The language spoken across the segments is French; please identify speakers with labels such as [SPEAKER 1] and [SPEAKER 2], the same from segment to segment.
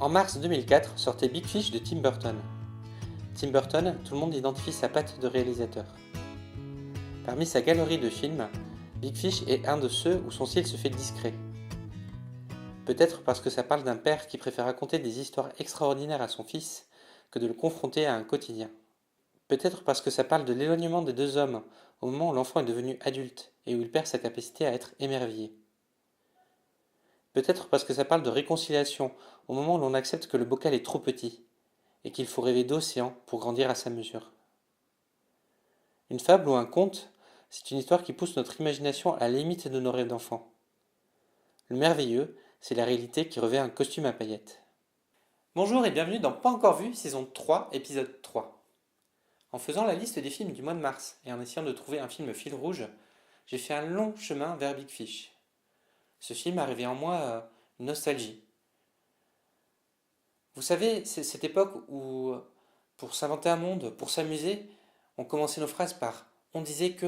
[SPEAKER 1] En mars 2004 sortait Big Fish de Tim Burton. Tim Burton, tout le monde identifie sa patte de réalisateur. Parmi sa galerie de films, Big Fish est un de ceux où son style se fait discret. Peut-être parce que ça parle d'un père qui préfère raconter des histoires extraordinaires à son fils que de le confronter à un quotidien. Peut-être parce que ça parle de l'éloignement des deux hommes au moment où l'enfant est devenu adulte et où il perd sa capacité à être émerveillé. Peut-être parce que ça parle de réconciliation au moment où l'on accepte que le bocal est trop petit et qu'il faut rêver d'océan pour grandir à sa mesure. Une fable ou un conte, c'est une histoire qui pousse notre imagination à la limite de nos rêves d'enfant. Le merveilleux, c'est la réalité qui revêt un costume à paillettes. Bonjour et bienvenue dans Pas encore vu, saison 3, épisode 3. En faisant la liste des films du mois de mars et en essayant de trouver un film fil rouge, j'ai fait un long chemin vers Big Fish. Ce film a réveillé en moi une nostalgie. Vous savez, c'est cette époque où, pour s'inventer un monde, pour s'amuser, on commençait nos phrases par « on disait que ».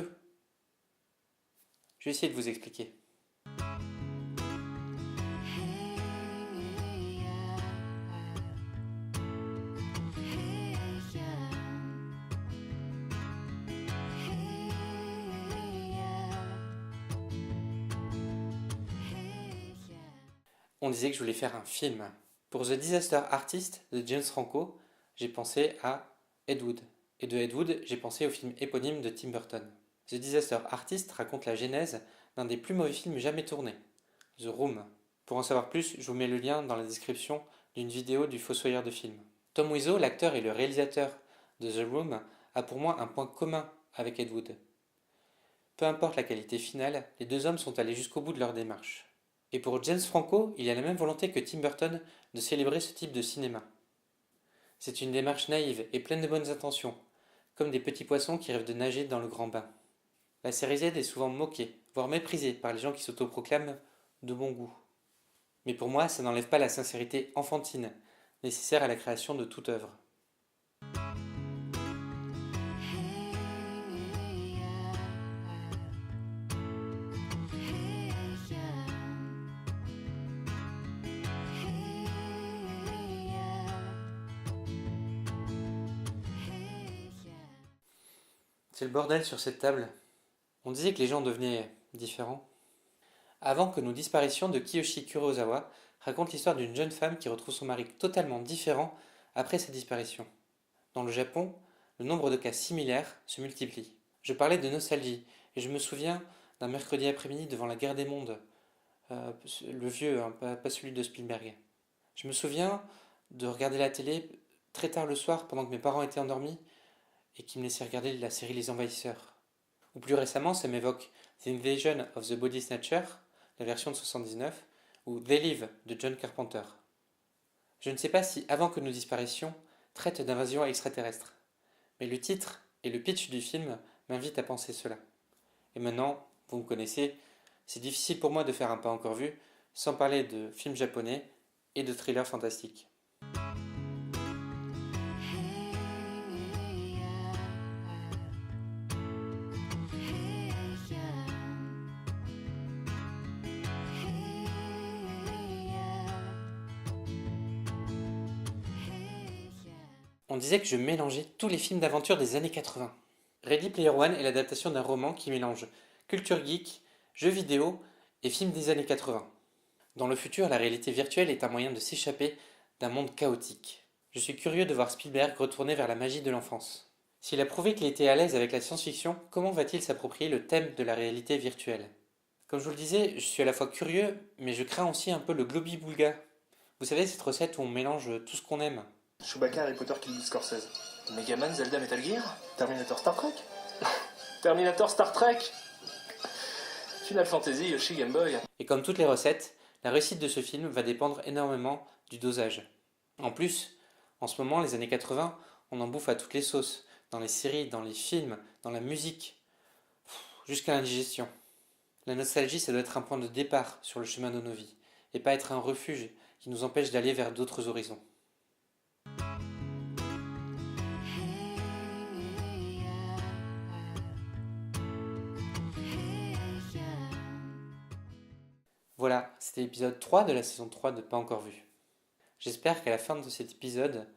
[SPEAKER 1] Je vais essayer de vous expliquer. On disait que je voulais faire un film. Pour The Disaster Artist de James Franco, j'ai pensé à Ed Wood. Et de Ed Wood, j'ai pensé au film éponyme de Tim Burton. The Disaster Artist raconte la genèse d'un des plus mauvais films jamais tournés, The Room. Pour en savoir plus, je vous mets le lien dans la description d'une vidéo du fossoyeur de film. Tom Wiseau, l'acteur et le réalisateur de The Room, a pour moi un point commun avec Ed Wood. Peu importe la qualité finale, les deux hommes sont allés jusqu'au bout de leur démarche. Et pour James Franco, il y a la même volonté que Tim Burton de célébrer ce type de cinéma. C'est une démarche naïve et pleine de bonnes intentions, comme des petits poissons qui rêvent de nager dans le grand bain. La série Z est souvent moquée, voire méprisée par les gens qui s'autoproclament de bon goût. Mais pour moi, ça n'enlève pas la sincérité enfantine, nécessaire à la création de toute œuvre. C'est le bordel sur cette table. On disait que les gens devenaient différents. Avant que nous disparaissions de Kiyoshi Kurosawa raconte l'histoire d'une jeune femme qui retrouve son mari totalement différent après sa disparition. Dans le Japon, le nombre de cas similaires se multiplie. Je parlais de nostalgie et je me souviens d'un mercredi après-midi devant la guerre des mondes, le vieux, hein, pas celui de Spielberg. Je me souviens de regarder la télé très tard le soir pendant que mes parents étaient endormis et qui me laissait regarder la série Les Envahisseurs. Ou plus récemment, ça m'évoque The Invasion of the Body Snatcher, la version de 79, ou They Live de John Carpenter. Je ne sais pas si Avant que nous disparaissions traite d'invasion extraterrestre, mais le titre et le pitch du film m'invitent à penser cela. Et maintenant, vous me connaissez, c'est difficile pour moi de faire un pas encore vu sans parler de films japonais et de thrillers fantastiques. On disait que je mélangeais tous les films d'aventure des années 80. Ready Player One est l'adaptation d'un roman qui mélange culture geek, jeux vidéo et films des années 80. Dans le futur, la réalité virtuelle est un moyen de s'échapper d'un monde chaotique. Je suis curieux de voir Spielberg retourner vers la magie de l'enfance. S'il a prouvé qu'il était à l'aise avec la science-fiction, comment va-t-il s'approprier le thème de la réalité virtuelle? Comme je vous le disais, je suis à la fois curieux, mais je crains aussi un peu le globi-boulga. Vous savez, cette recette où on mélange tout ce qu'on aime.
[SPEAKER 2] Chewbacca, Harry Potter, Kill Bill, Scorsese. Megaman, Zelda, Metal Gear. Terminator, Star Trek. Terminator, Star Trek. Final Fantasy, Yoshi, Game Boy.
[SPEAKER 1] Et comme toutes les recettes, la réussite de ce film va dépendre énormément du dosage. En plus, en ce moment, les années 80, on en bouffe à toutes les sauces, dans les séries, dans les films, dans la musique, jusqu'à l'indigestion. La nostalgie, ça doit être un point de départ sur le chemin de nos vies, et pas être un refuge qui nous empêche d'aller vers d'autres horizons. Voilà, c'était l'épisode 3 de la saison 3 de Pas encore vu. J'espère qu'à la fin de cet épisode,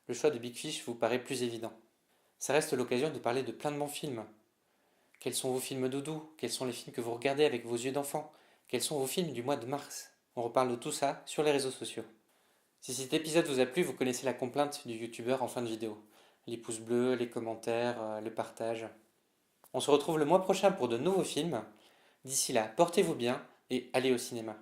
[SPEAKER 1] le choix de Big Fish vous paraît plus évident. Ça reste l'occasion de parler de plein de bons films. Quels sont vos films doudou? Quels sont les films que vous regardez avec vos yeux d'enfant? Quels sont vos films du mois de mars? On reparle de tout ça sur les réseaux sociaux. Si cet épisode vous a plu, vous connaissez la complainte du youtubeur en fin de vidéo. Les pouces bleus, les commentaires, le partage. On se retrouve le mois prochain pour de nouveaux films. D'ici là, portez-vous bien et allez au cinéma.